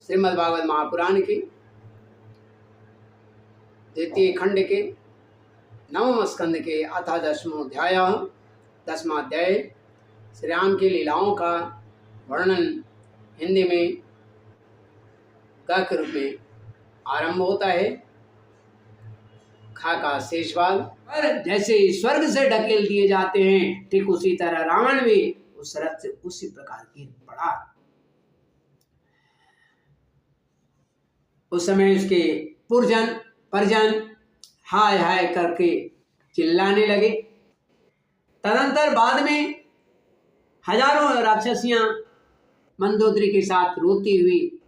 श्रीमद्भागवत महापुराण के द्वितीय खंड के नवम स्कंद के अथ 10वां अध्याय 10वां अध्याय श्री राम की लीलाओं का वर्णन हिंदी में ग के रूप में आरंभ होता है। खा का शेषभाग पर जैसे स्वर्ग से ढकेल दिए जाते हैं, ठीक उसी तरह रावण भी उस रथ से उसी प्रकार गिर पड़ा। उस समय उसके परिजन हाय हाय करके चिल्लाने लगे। तदंतर बाद में हजारों राक्षसियां मंदोदरी के साथ रोती हुई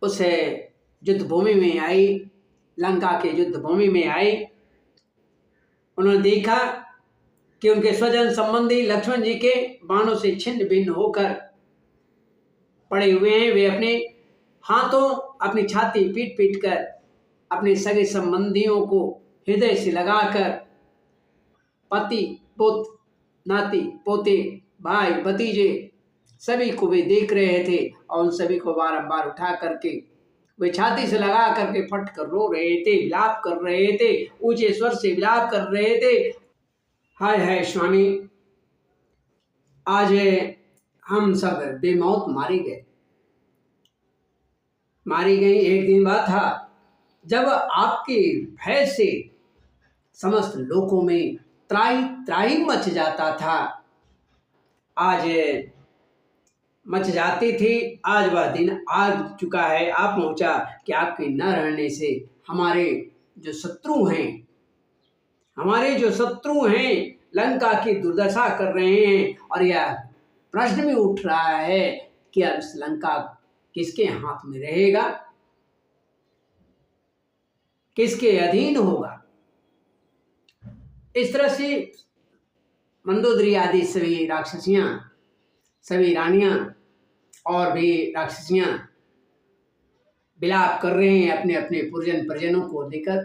उस युद्ध भूमि में आई, लंका के युद्ध भूमि में आई। उन्होंने देखा कि उनके स्वजन संबंधी लक्ष्मण जी के बाणों से छिन्न भिन्न होकर पड़े हुए हैं। वे अपने हाथों अपनी छाती पीट पीट कर अपने सगे संबंधियों को हृदय से लगाकर पति पुत्र नाती पोते भाई भतीजे सभी को वे देख रहे थे और उन सभी को बारंबार उठा करके वे छाती से लगा करके फट कर रो रहे थे, विलाप कर रहे थे, ऊंचे स्वर से विलाप कर रहे थे। हाय हाय स्वामी, आज हम सब बेमौत मारे गई। एक दिन बाद था जब आपके भय से समस्त लोकों में त्राही त्राही मच जाता था। आज मच जाती थी। आज वह दिन आ चुका है, आ पहुंचा कि आपके न रहने से हमारे जो शत्रु हैं लंका की दुर्दशा कर रहे हैं। और यह प्रश्न भी उठ रहा है कि अब लंका किसके हाथ में रहेगा, किसके अधीन होगा। इस तरह से मंदोदरी आदि सभी राक्षसियां, सभी रानियां और भी राक्षसियां विलाप कर रहे हैं अपने अपने परिजनों को लेकर।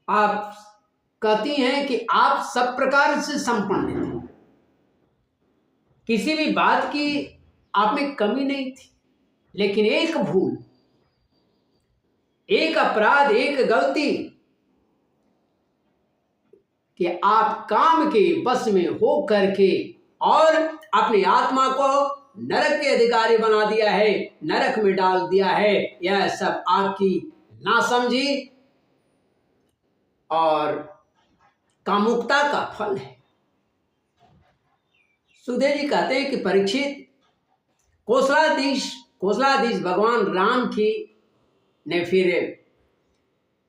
आप कहती हैं कि आप सब प्रकार से संपन्न थे, किसी भी बात की आप में कमी नहीं थी, लेकिन एक भूल, एक अपराध, एक गलती कि आप काम के बस में हो करके और अपनी आत्मा को नरक के अधिकारी बना दिया है, नरक में डाल दिया है। यह सब आपकी नासमझी और कामुकता का फल है। सुखदेव जी कहते हैं कि परीक्षित, कौशलाधीश भगवान राम की ने फिर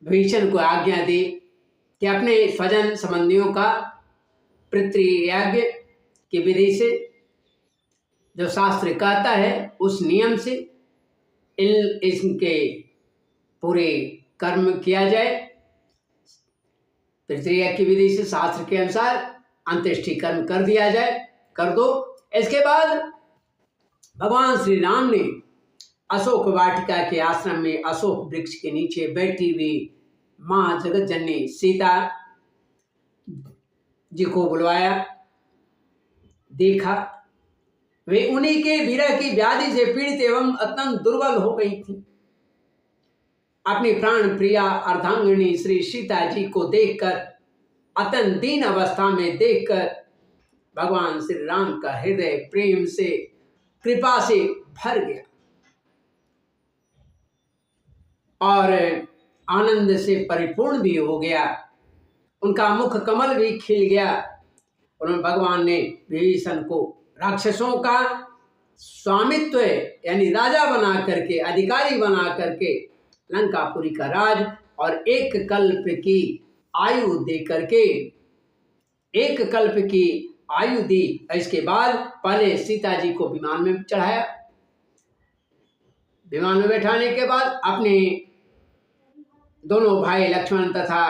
भीषण को आज्ञा दी कि अपने स्वजन संबंधियों का पितृयज्ञ की विधि से, जो शास्त्र कहता है उस नियम से इनके पूरे कर्म किया जाए। पितृयज्ञ की विधि से शास्त्र के अनुसार अंत्येष्टि कर्म कर दिया जाए, कर दो। इसके बाद भगवान श्री राम ने अशोक वाटिका के आश्रम में अशोक वृक्ष के नीचे बैठी हुई मां जगत जननी सीता जी को बुलवाया। देखा वे उन्हीं के विरह की व्याधि से पीड़ित एवं अत्यंत दुर्बल हो गई थी। अपनी प्राण प्रिया अर्धांगिनी श्री सीता जी को देखकर, अत्यंत दीन अवस्था में देखकर भगवान श्री राम का हृदय प्रेम से, कृपा से भर गया और आनंद से परिपूर्ण भी हो गया। उनका मुख कमल भी खिल गया। उन्होंने भगवान ने विभीषण को राक्षसों का स्वामित्व यानी राजा बना करके, अधिकारी बना करके लंकापुरी का राज और एक कल्प की आयु दे करके, एक कल्प की आयु दी। इसके बाद पहले सीता जी को विमान में चढ़ाया। विमान में बैठाने के बाद अपने दोनों भाई लक्ष्मण तथा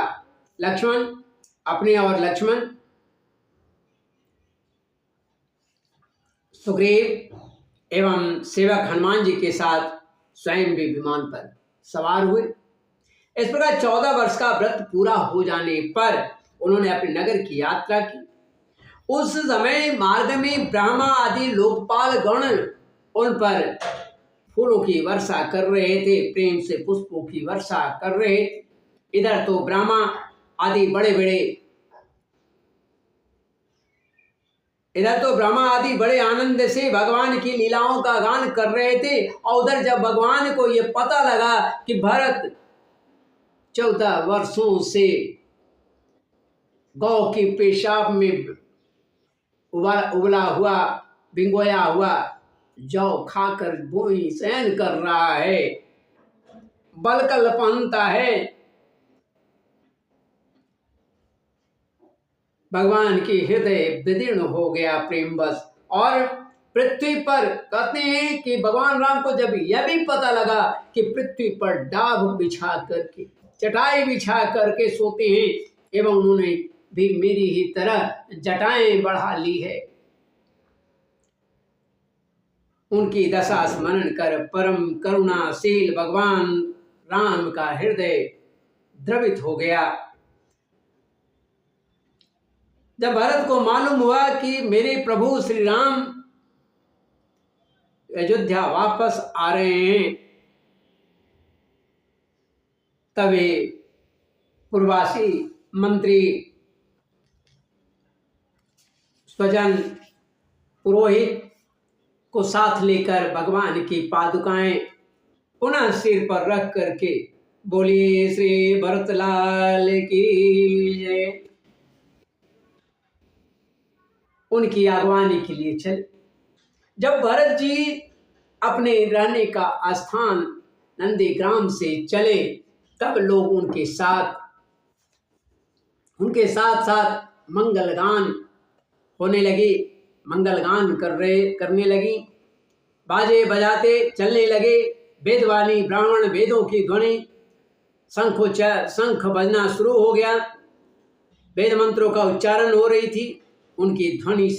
अपने और लक्ष्मण, सुग्रीव एवं सेवक हनुमान जी के साथ स्वयं भी विमान पर सवार हुए। इस प्रकार 14 वर्ष का व्रत पूरा हो जाने पर उन्होंने अपने नगर की यात्रा की उस समय मार्ग में ब्रह्मा आदि लोकपाल गण उन पर फूलों की वर्षा कर रहे थे, प्रेम से पुष्पों की वर्षा कर रहे थे। इधर तो ब्रह्मा आदि बड़े आनंद से भगवान की लीलाओं का गान कर रहे थे। और उधर जब भगवान को ये पता लगा कि भरत 14 वर्षों से गौ की पेशाब में उबला हुआ भिंगोया हुआ जौ खाकर भूमि सहन कर रहा है, बलकल पहनता है, भगवान की हृदय विदीर्ण हो गया प्रेमवश। और पृथ्वी पर कहते हैं कि भगवान राम को जब यह भी पता लगा कि पृथ्वी पर डाब बिछा करके चटाई बिछा करके सोते हैं एवं उन्होंने भी मेरी ही तरह जटाएं बढ़ा ली है, उनकी दशा स्मरण कर परम करुणाशील भगवान राम का हृदय द्रवित हो गया। जब भरत को मालूम हुआ कि मेरे प्रभु श्री राम अयोध्या वापस आ रहे हैं, तभी पूर्वासी मंत्री स्वजन पुरोहित को साथ लेकर भगवान की पादुकाएं पुनः सिर पर रख करके बोलिए श्री भरतलाल की जय, उनकी अगवानी के लिए चले। जब भरत जी अपने रहने का स्थान नंदीग्राम से चले, तब लोग उनके साथ साथ मंगलगान होने लगे, मंगलगान करने लगी, बाजे बजाते चलने लगे, वेदवाणी ब्राह्मण वेदों की ध्वनि, शंख बजना शुरू हो गया, वेद मंत्रों का उच्चारण हो रही थी। उनकी ध्वनि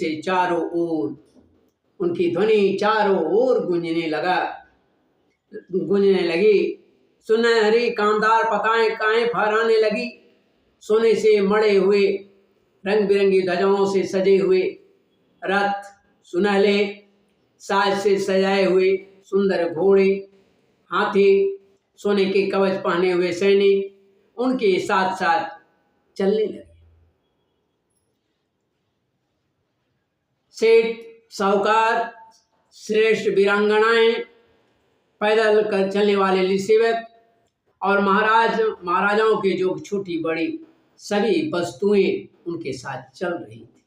चारों ओर गूंजने लगी। सुनहरी कांदार पताकाएं फहराने लगी। सोने से मढ़े हुए रंग बिरंगी ध्वजाओं से सजे हुए रथ, सुनहले साज से सजाए हुए सुंदर घोड़े, हाथी, सोने के कवच पहने हुए सैनिक उनके साथ साथ चलने लगे। सेठ, साहूकार, श्रेष्ठ वीरांगनाएं, पैदल कर चलने वाले सेवक और महाराजाओं के जो छोटी बड़ी सभी वस्तुएं उनके साथ चल रही थी।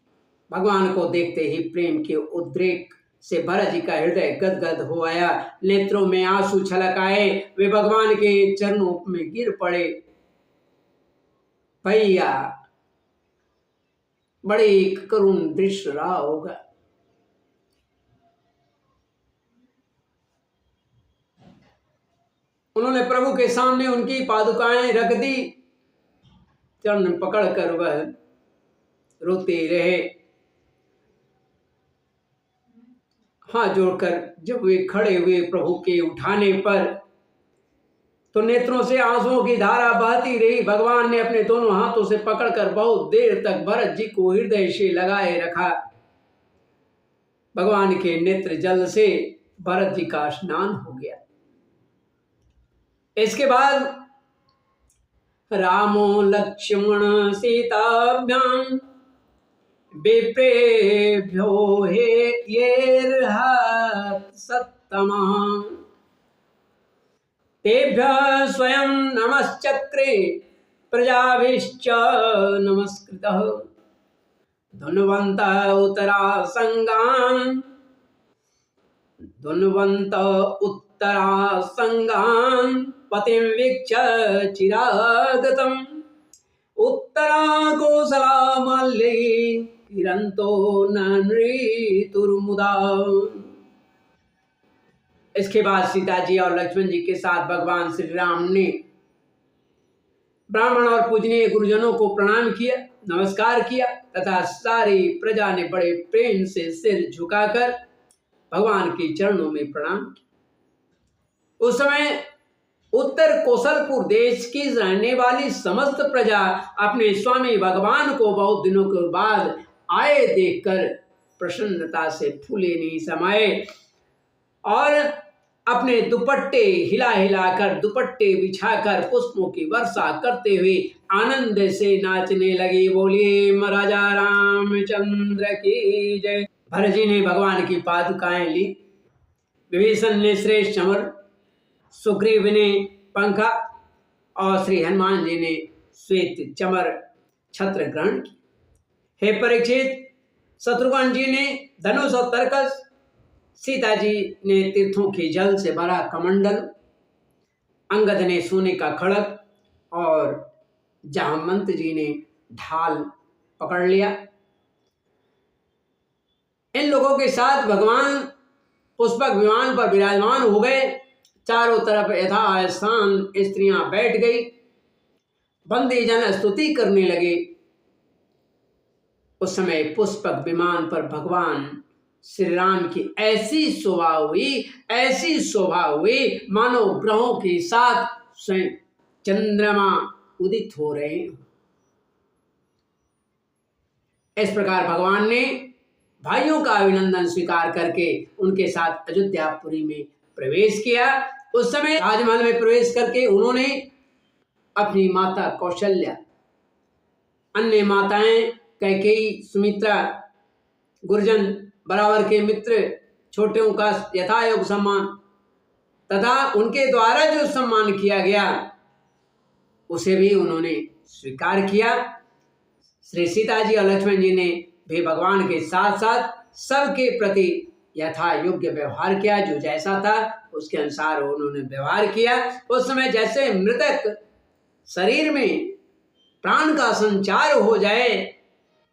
भगवान को देखते ही प्रेम के उद्रेक से भरत जी का हृदय गदगद हो आया, नेत्रों में आंसू छलक आए, वे भगवान के चरणों में गिर पड़े। भैया, बड़े करुण दृश्य रहा होगा। उन्होंने प्रभु के सामने उनकी पादुकाएं रख दी, चरण पकड़कर वह रोते रहे। हाथ जोड़कर जब वे खड़े हुए प्रभु के उठाने पर, तो नेत्रों से आंसुओं की धारा बहती रही। भगवान ने अपने दोनों हाथों से पकड़कर बहुत देर तक भरत जी को हृदय से लगाए रखा। भगवान के नेत्र जल से भरत जी का स्नान हो गया। इसके बाद रामो लक्ष्मण सीताभ्याम विप्रेभ्यो सत्तमा तेभ्यः स्वयं नमश्चक्रे प्रजाभिश्च नमस्कृतः धन्वन्तः उत्तरासंगान् पतिं वीक्ष्य चिरागतम् उत्तरा कोसलामल्ये किरंतो नृतुर्मुदा। इसके बाद सीता जी और लक्ष्मण जी के साथ भगवान श्री राम ने ब्राह्मण और पूजनीय गुरुजनों को प्रणाम किया, नमस्कार किया तथा सारी प्रजा ने बड़े प्रेम से सिर झुकाकर भगवान के चरणों में प्रणाम किया। उस समय उत्तर कौशलपुर देश की रहने वाली समस्त प्रजा अपने स्वामी भगवान को बहुत दिनों के बाद आए देखकर प्रसन्नता से फूले नहीं समाये और अपने दुपट्टे हिला हिलाकर दुपट्टे बिछाकर पुष्पों की वर्षा करते हुए आनंद से नाचने लगे। बोलिए महाराजा रामचंद्र की जय। भरत जी ने भगवान की पादुकाएं ली, विभीषण ने श्रेष्ठ चमर, सुग्रीव ने पंखा और श्री हनुमान जी ने श्वेत चमर छत्र ग्रहण की। हे परीक्षित, शत्रुघ्न जी ने धनुष और तरकस, सीता जी ने तीर्थों के जल से भरा कमंडल, अंगद ने सोने का खड़ग और जामवंत जी ने ढाल पकड़ लिया। इन लोगों के साथ भगवान पुष्पक विमान पर विराजमान हो गए। चारों तरफ यथास्थान स्त्रियां बैठ गई, बंदी जन स्तुति करने लगे। उस समय पुष्पक विमान पर भगवान श्री राम की ऐसी शोभा हुई मानो ग्रहों के साथ स्वयं चंद्रमा उदित हो रहे हैं। इस प्रकार भगवान ने भाइयों का अभिनंदन स्वीकार करके उनके साथ अयोध्यापुरी में प्रवेश किया। उस समय राजमहल में प्रवेश करके उन्होंने अपनी माता कौशल्या, अन्य माताएं कैकेयी, सुमित्रा, गुरजन, बराबर के मित्र, छोटों का यथायोग्य सम्मान तथा उनके द्वारा जो सम्मान किया गया उसे भी उन्होंने स्वीकार किया। श्री सीता जी और लक्ष्मण जी ने भी भगवान के साथ साथ सबके प्रति यथा योग्य व्यवहार किया। जो जैसा था उसके अनुसार उन्होंने व्यवहार किया। उस समय जैसे मृतक शरीर में प्राण का संचार हो जाए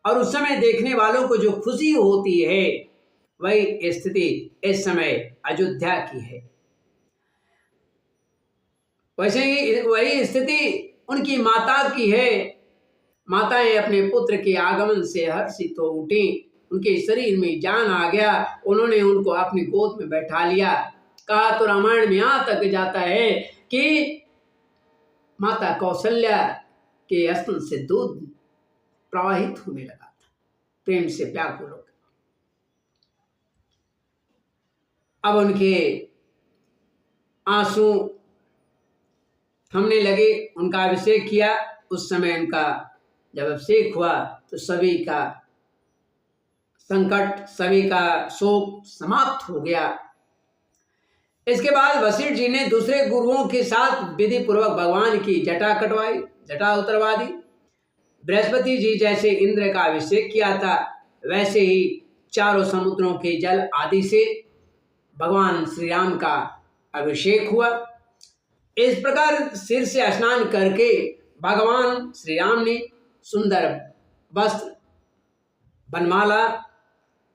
और उस समय देखने वालों को जो खुशी होती है, वही स्थिति इस समय अयोध्या की है। वैसे ही वही स्थिति उनकी माता की है। माताएं अपने पुत्र के आगमन से हर्षित हो उठी, उनके शरीर में जान आ गया। उन्होंने उनको अपनी गोद में बैठा लिया। कहा तो रामायण में यहाँ तक जाता है कि माता कौशल्या के स्तन से दूध प्रवाहित होने लगा था, प्रेम से व्याकुल हो गया। अब उनके आंसू थमने लगे, उनका अभिषेक किया। उस समय उनका जब अभिषेक हुआ तो सभी का संकट, सभी का शोक समाप्त हो गया। इसके बाद वशिष्ठ जी ने दूसरे गुरुओं के साथ विधि पूर्वक भगवान की जटा कटवाई, जटा उतरवा दी। बृहस्पति जी जैसे इंद्र का अभिषेक किया था, वैसे ही चारों समुद्रों के जल आदि से भगवान श्री राम का अभिषेक हुआ। इस प्रकार सिर से स्नान करके भगवान श्री राम ने सुंदर वस्त्र, बनमाला,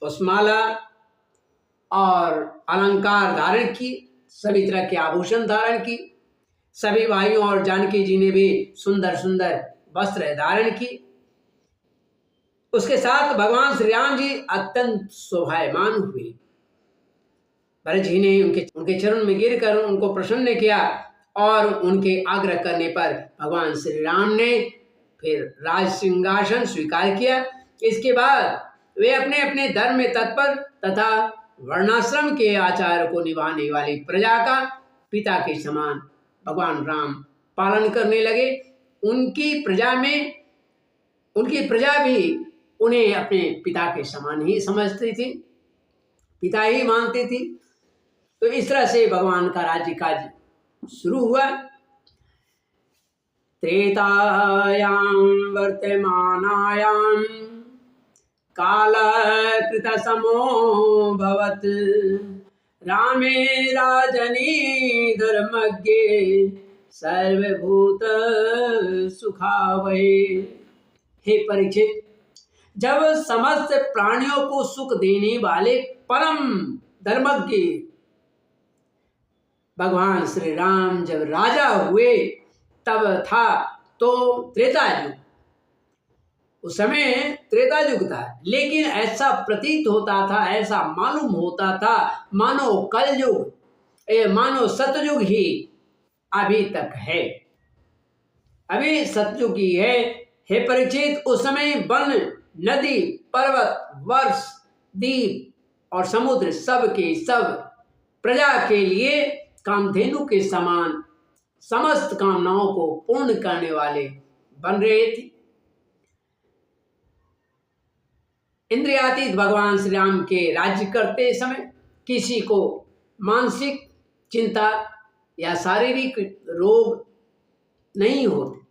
पुष्पमाला और अलंकार धारण की, सभी तरह के आभूषण धारण की। सभी भाइयों और जानकी जी ने भी सुंदर सुंदर वस्त्र धारण की। उसके साथ भगवान श्री राम जी अत्यंत शोभायमान हुए। भरत जी ने उनके चरण में गिरकर उनको प्रसन्न किया और उनके आग्रह करने पर भगवान श्री राम ने फिर राज सिंहासन स्वीकार किया। इसके बाद वे अपने अपने धर्म में तत्पर तथा वर्णाश्रम के आचार को निभाने वाली प्रजा का पिता के समान भगवान राम पालन करने लगे। उनकी प्रजा भी उन्हें अपने पिता के समान ही समझती थी, पिता ही मानती थी। तो इस तरह से भगवान का राज्य काज शुरू हुआ। त्रेतायां वर्तमानायां कालकृत समोऽभवत् रामे राजनी धर्मज्ञे सर्वभूत सुखावहे। हे परीक्षित, जब समस्त प्राणियों को सुख देने वाले परम धर्मज्ञ भगवान श्री राम जब राजा हुए तब था तो त्रेता युग, उस समय त्रेता युग था। लेकिन ऐसा प्रतीत होता था, ऐसा मालूम होता था मानो कलयुग, मानो सतयुग ही अभी तक है, अभी सतयुग ही है। हे परीक्षित, उस समय वन, नदी, पर्वत, वर्ष, द्वीप और समुद्र सब के सब प्रजा के लिए कामधेनु के समान समस्त कामनाओं को पूर्ण करने वाले बन रहे थे। इंद्रियातीत भगवान श्री राम के राज्य करते समय किसी को मानसिक चिंता या शारीरिक रोग नहीं होते।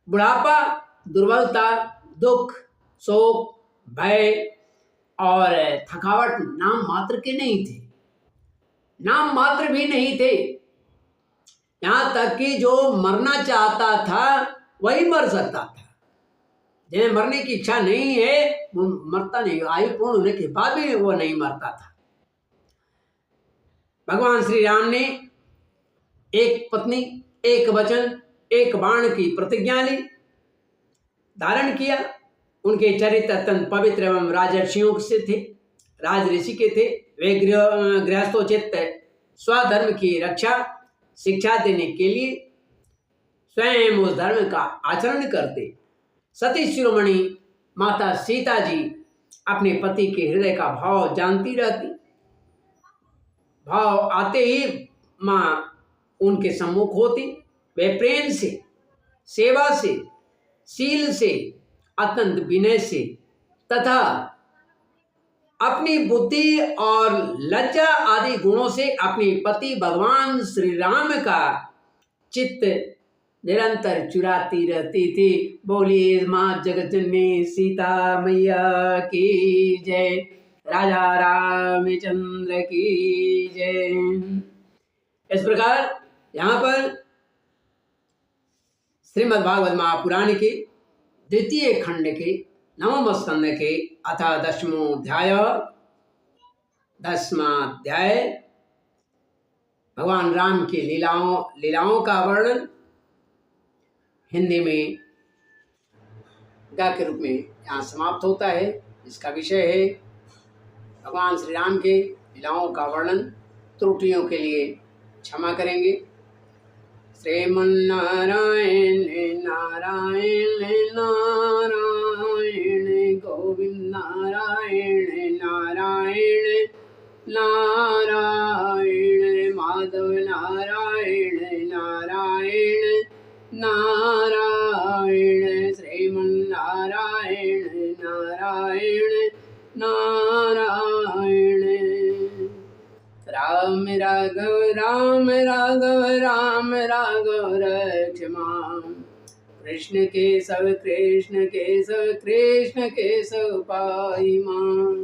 बुढ़ापा, दुर्बलता, दुख, शोक, भय और थकावट नाम मात्र के नहीं थे, नाम मात्र भी नहीं थे। यहाँ तक कि जो मरना चाहता था वही मर सकता था। जिन्हें मरने की इच्छा नहीं है वो मरता नहीं, आयु पूर्ण होने के बाद भी वो नहीं मरता था। भगवान श्री राम ने एक पत्नी, एक वचन, एक बाण की प्रतिज्ञा ली, धारण किया। उनके चरित्र अत्यंत पवित्र एवं राजर्षियों से थे, राज ऋषि के थे। वे गृहस्थोचित स्वधर्म की रक्षा शिक्षा देने के लिए स्वयं उस धर्म का आचरण करते। सती शिरोमणि माता सीता जी अपने पति के हृदय का भाव जानती रहती। भाव आते ही माँ उनके सम्मुख होती। वे प्रेम से, सेवा से, शील से, अत्यंत विनय से तथा अपनी बुद्धि और लज्जा आदि गुणों से अपने पति भगवान श्री राम का चित्त निरंतर चुराती रहती थी। बोलिए माँ जगतजननी सीता मैया की जय, राजा रामचंद्र की जय। इस प्रकार यहाँ पर श्रीमद् भागवत महापुराण के द्वितीय खंड के नवम स्कंद के अथा 10वां अध्याय भगवान राम की लीलाओं का वर्णन हिंदी में गा के रूप में यहाँ समाप्त होता है। इसका विषय है भगवान श्री राम के लीलाओं का वर्णन। त्रुटियों के लिए क्षमा करेंगे। श्रीमन्नारायण नारायण नारायण गोविंद नारायण नारायण नारायण माधव नारायण नारायण नारायण श्रीमन्नारायण नारायण नारायण। राम राघव राम राघव राम राघव रक्ष मां। कृष्ण केशव कृष्ण केशव कृष्ण केशव पाहि मां।